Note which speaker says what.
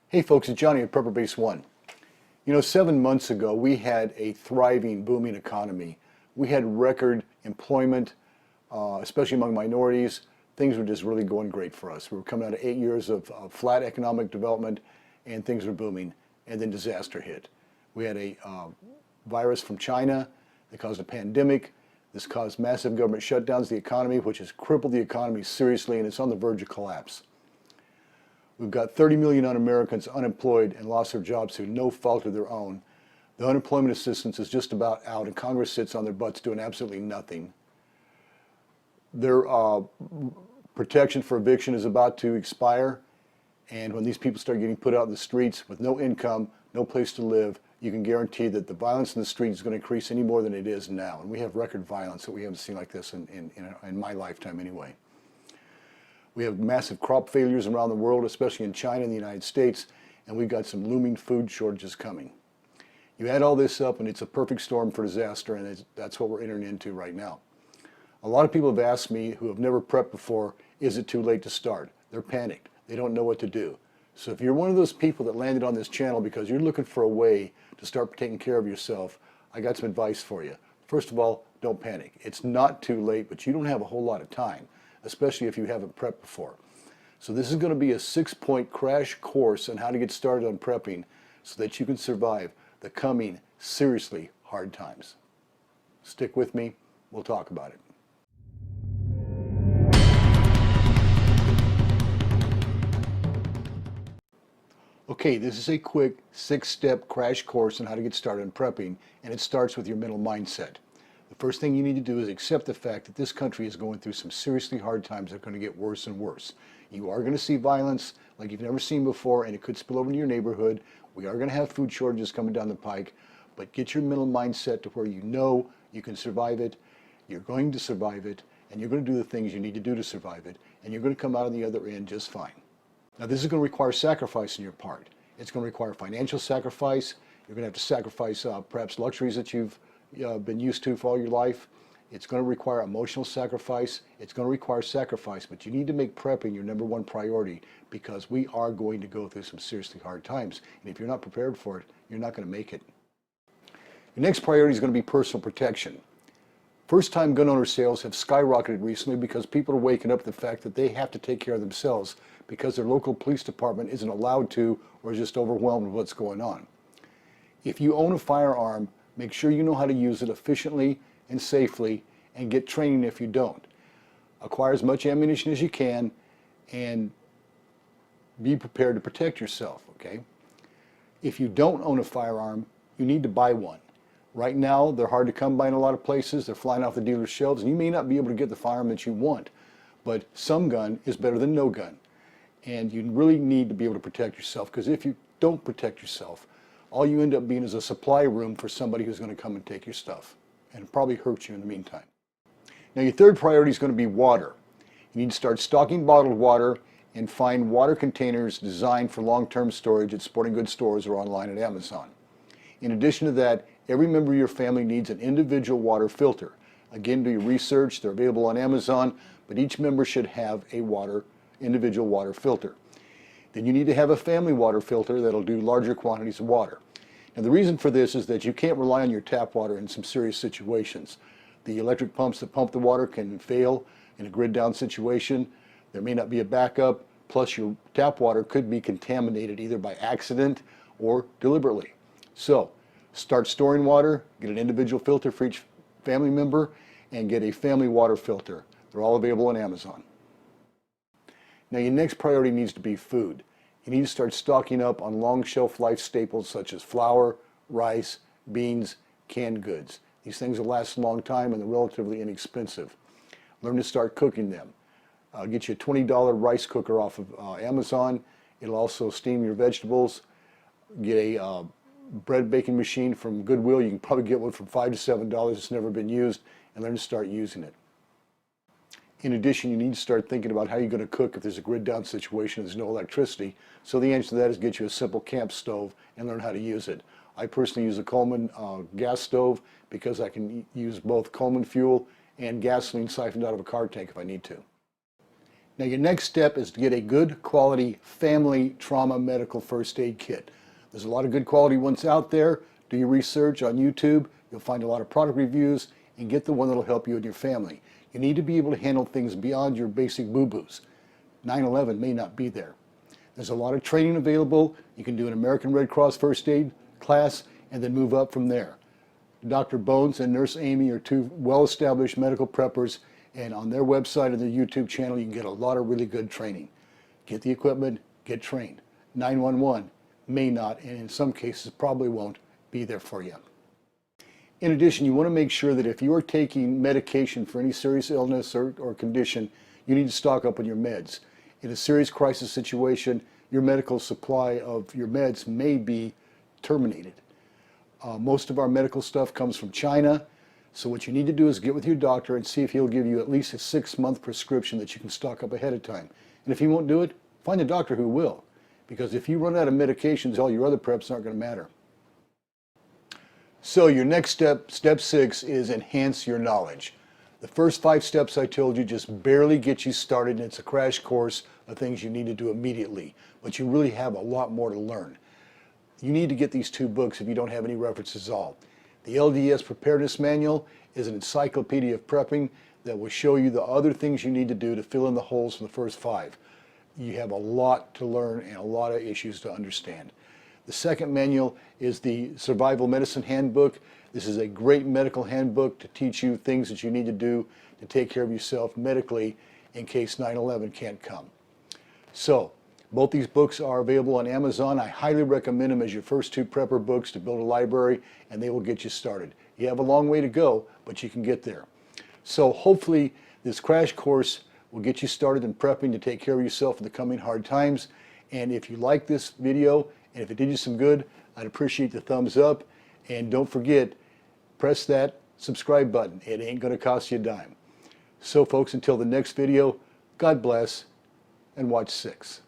Speaker 1: Hey folks, it's Johnny at Prepper Base 1. 7 months ago we had a thriving, booming economy. We had record employment, especially among minorities. Things were just really going great for us. We were coming out of 8 years of flat economic development and things were booming, and then disaster hit. We had a virus from China that caused a pandemic. This caused massive government shutdowns of the economy, which has crippled the economy seriously, and it's on the verge of collapse. We've got 30 million Americans unemployed and lost their jobs through no fault of their own. The unemployment assistance is just about out, and Congress sits on their butts doing absolutely nothing. Their protection for eviction is about to expire, and when these people start getting put out in the streets with no income, no place to live, you can guarantee that the violence in the streets is going to increase any more than it is now. And we have record violence that we haven't seen like this in my lifetime anyway. We have massive crop failures around the world, especially in China and the United States, and we've got some looming food shortages coming. You add all this up and it's a perfect storm for disaster, and that's what we're entering into right now. A lot of people have asked me who have never prepped before, is it too late to start? They're panicked. They don't know what to do. So if you're one of those people that landed on this channel because you're looking for a way to start taking care of yourself, I got some advice for you. First of all, don't panic. It's not too late, but you don't have a whole lot of time, especially if you haven't prepped before. So this is going to be a 6-point crash course on how to get started on prepping so that you can survive the coming seriously hard times. Stick with me. We'll talk about it. Okay, this is a quick 6-step crash course on how to get started on prepping, and it starts with your mental mindset. The first thing you need to do is accept the fact that this country is going through some seriously hard times that are going to get worse and worse. You are going to see violence like you've never seen before, and it could spill over into your neighborhood. We are going to have food shortages coming down the pike, but get your mental mindset to where you know you can survive it, you're going to survive it, and you're going to do the things you need to do to survive it, and you're going to come out on the other end just fine. Now this is going to require sacrifice on your part. It's going to require financial sacrifice. You're going to have to sacrifice perhaps luxuries that you've been used to for all your life. It's going to require emotional sacrifice. It's going to require sacrifice, but you need to make prepping your #1 priority because we are going to go through some seriously hard times. And if you're not prepared for it, you're not going to make it. Your next priority is going to be personal protection. First-time gun owner sales have skyrocketed recently because people are waking up to the fact that they have to take care of themselves because their local police department isn't allowed to or is just overwhelmed with what's going on. If you own a firearm, make sure you know how to use it efficiently and safely, and get training if you don't. Acquire as much ammunition as you can and be prepared to protect yourself, okay? If you don't own a firearm, you need to buy one. Right now, they're hard to come by in a lot of places. They're flying off the dealer's shelves, and you may not be able to get the firearm that you want, but some gun is better than no gun. And you really need to be able to protect yourself, because if you don't protect yourself, all you end up being is a supply room for somebody who's going to come and take your stuff, and probably hurt you in the meantime. Now your third priority is going to be water. You need to start stocking bottled water and find water containers designed for long-term storage at sporting goods stores or online at Amazon. In addition to that, every member of your family needs an individual water filter. Again, do your research. They're available on Amazon, but each member should have a individual water filter. Then you need to have a family water filter that'll do larger quantities of water. And the reason for this is that you can't rely on your tap water in some serious situations. The electric pumps that pump the water can fail in a grid down situation. There may not be a backup, plus your tap water could be contaminated either by accident or deliberately. So start storing water, get an individual filter for each family member, and get a family water filter. They're all available on Amazon. Now your next priority needs to be food. You need to start stocking up on long shelf life staples such as flour, rice, beans, canned goods. These things will last a long time and they're relatively inexpensive. Learn to start cooking them. Get you a $20 rice cooker off of Amazon. It'll also steam your vegetables. Get a bread baking machine from Goodwill. You can probably get one for $5 to $7. It's never been used, and learn to start using it. In addition, you need to start thinking about how you're going to cook if there's a grid down situation and there's no electricity. So the answer to that is get you a simple camp stove and learn how to use it. I personally use a Coleman gas stove because I can use both Coleman fuel and gasoline siphoned out of a car tank if I need to. Now your next step is to get a good quality family trauma medical first aid kit. There's a lot of good quality ones out there. Do your research on YouTube. You'll find a lot of product reviews and get the one that'll help you and your family. You need to be able to handle things beyond your basic boo-boos. 9/11 may not be there. There's a lot of training available. You can do an American Red Cross first aid class and then move up from there. Dr. Bones and Nurse Amy are two well-established medical preppers, and on their website and their YouTube channel you can get a lot of really good training. Get the equipment, get trained. 911 may not, and in some cases probably won't, be there for you. In addition, you want to make sure that if you are taking medication for any serious illness or condition, you need to stock up on your meds. In a serious crisis situation, your medical supply of your meds may be terminated. Most of our medical stuff comes from China, so what you need to do is get with your doctor and see if he'll give you at least a 6-month prescription that you can stock up ahead of time. And if he won't do it, find a doctor who will. Because if you run out of medications, all your other preps aren't going to matter. So your next step, step 6, is enhance your knowledge. The first 5 steps I told you just barely get you started, and it's a crash course of things you need to do immediately. But you really have a lot more to learn. You need to get these 2 books if you don't have any references at all. The LDS Preparedness Manual is an encyclopedia of prepping that will show you the other things you need to do to fill in the holes for the first 5. You have a lot to learn and a lot of issues to understand. The second manual is the Survival Medicine Handbook. This is a great medical handbook to teach you things that you need to do to take care of yourself medically in case 9/11 can't come. So, both these books are available on Amazon. I highly recommend them as your first 2 prepper books to build a library, and they will get you started. You have a long way to go, but you can get there. So hopefully this crash course will get you started in prepping to take care of yourself in the coming hard times. And if you like this video, and if it did you some good, I'd appreciate the thumbs up. And don't forget, press that subscribe button. It ain't going to cost you a dime. So folks, until the next video, God bless, and watch 6.